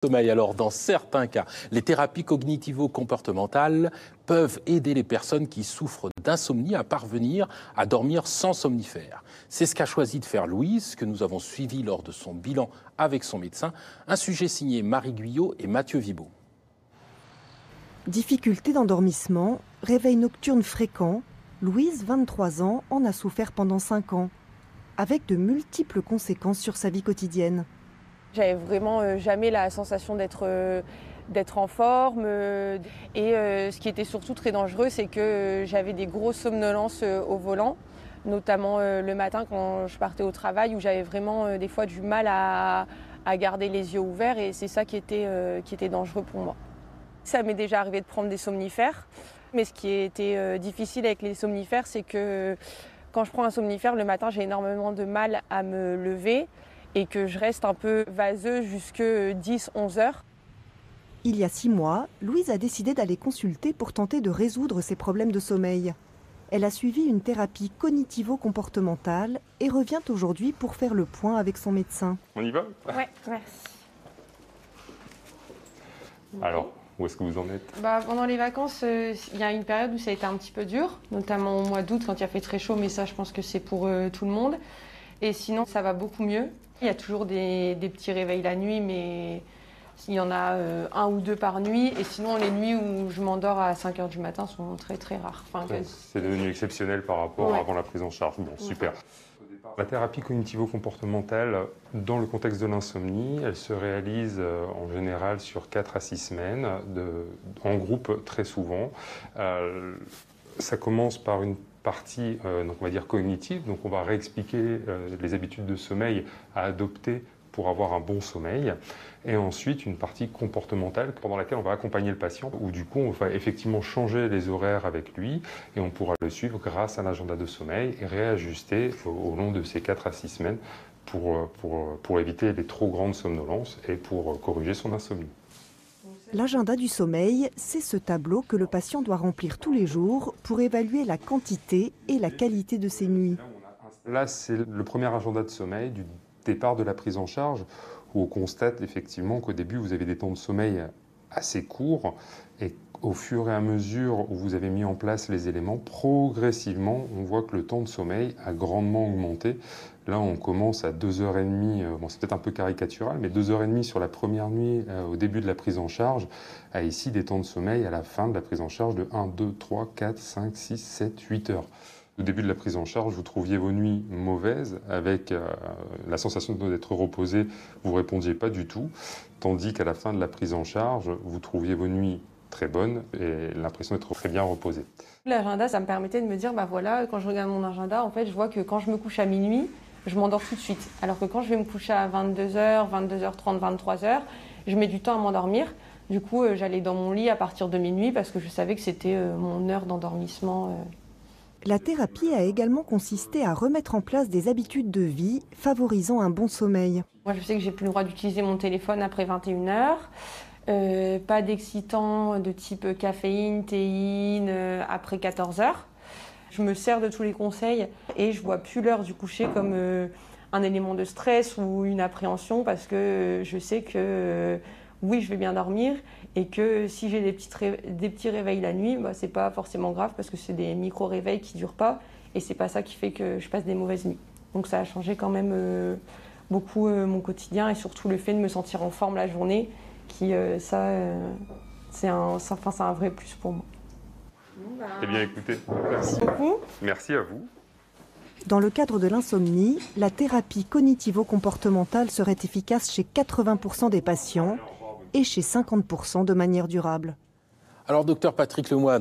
Sommeil. Alors, dans certains cas, les thérapies cognitivo-comportementales peuvent aider les personnes qui souffrent d'insomnie à parvenir à dormir sans somnifère. C'est ce qu'a choisi de faire Louise, que nous avons suivi lors de son bilan avec son médecin. Un sujet signé Marie Guyot et Mathieu Vibaud. Difficultés d'endormissement, réveil nocturne fréquent, Louise, 23 ans, en a souffert pendant 5 ans, avec de multiples conséquences sur sa vie quotidienne. J'avais vraiment jamais la sensation d'être en forme. Et ce qui était surtout très dangereux, c'est que j'avais des grosses somnolences au volant, notamment le matin quand je partais au travail, où j'avais vraiment des fois du mal à garder les yeux ouverts. Et c'est ça qui était dangereux pour moi. Ça m'est déjà arrivé de prendre des somnifères. Mais ce qui était difficile avec les somnifères, c'est que quand je prends un somnifère, le matin, j'ai énormément de mal à me lever et que je reste un peu vaseuse jusque 10-11 heures. Il y a 6 mois, Louise a décidé d'aller consulter pour tenter de résoudre ses problèmes de sommeil. Elle a suivi une thérapie cognitivo-comportementale et revient aujourd'hui pour faire le point avec son médecin. On y va? Ouais, merci. Alors, où est-ce que vous en êtes? Pendant les vacances, il y a une période où ça a été un petit peu dur, notamment au mois d'août quand il a fait très chaud, mais ça je pense que c'est pour tout le monde. Et sinon, ça va beaucoup mieux. Il y a toujours des petits réveils la nuit, mais il y en a 1 ou 2 par nuit. Et sinon, les nuits où je m'endors à 5 h du matin sont très très rares. C'est devenu exceptionnel par rapport à avant la prise en charge. Bon, super. La thérapie cognitivo-comportementale, dans le contexte de l'insomnie, elle se réalise en général sur 4 à 6 semaines, en groupe très souvent. Ça commence par une partie, donc on va dire cognitive, donc on va réexpliquer les habitudes de sommeil à adopter pour avoir un bon sommeil, et ensuite une partie comportementale pendant laquelle on va accompagner le patient, où du coup on va effectivement changer les horaires avec lui, et on pourra le suivre grâce à l'agenda de sommeil et réajuster au long de ces 4 à 6 semaines pour éviter les trop grandes somnolences et pour corriger son insomnie. L'agenda du sommeil, c'est ce tableau que le patient doit remplir tous les jours pour évaluer la quantité et la qualité de ses nuits. Là, c'est le premier agenda de sommeil du départ de la prise en charge, où on constate effectivement qu'au début, vous avez des temps de sommeil assez courts, et au fur et à mesure où vous avez mis en place les éléments, progressivement, on voit que le temps de sommeil a grandement augmenté. Là, on commence à 2h30, bon, c'est peut-être un peu caricatural, mais 2h30 sur la première nuit au début de la prise en charge, à ici des temps de sommeil à la fin de la prise en charge de 1, 2, 3, 4, 5, 6, 7, 8 heures. Au début de la prise en charge, vous trouviez vos nuits mauvaises, avec la sensation d'être reposé, vous ne répondiez pas du tout, tandis qu'à la fin de la prise en charge, vous trouviez vos nuits très bonnes et l'impression d'être très bien reposé. L'agenda, ça me permettait de me dire, voilà, quand je regarde mon agenda, en fait, je vois que quand je me couche à minuit, je m'endors tout de suite. Alors que quand je vais me coucher à 22h, 22h30, 23h, je mets du temps à m'endormir. Du coup, j'allais dans mon lit à partir de minuit parce que je savais que c'était mon heure d'endormissement. La thérapie a également consisté à remettre en place des habitudes de vie favorisant un bon sommeil. Moi, je sais que j'ai plus le droit d'utiliser mon téléphone après 21h. Pas d'excitants de type caféine, théine après 14h. Je me sers de tous les conseils et je vois plus l'heure du coucher comme un élément de stress ou une appréhension, parce que je sais que oui, je vais bien dormir, et que si j'ai des petits réveils la nuit, c'est pas forcément grave parce que c'est des micro-réveils qui durent pas, et c'est pas ça qui fait que je passe des mauvaises nuits. Donc ça a changé quand même beaucoup mon quotidien, et surtout le fait de me sentir en forme la journée, c'est un vrai plus pour moi. Eh bien écoutez, merci beaucoup. Merci à vous. Dans le cadre de l'insomnie, la thérapie cognitivo-comportementale serait efficace chez 80% des patients et chez 50% de manière durable. Alors, docteur Patrick Lemoine,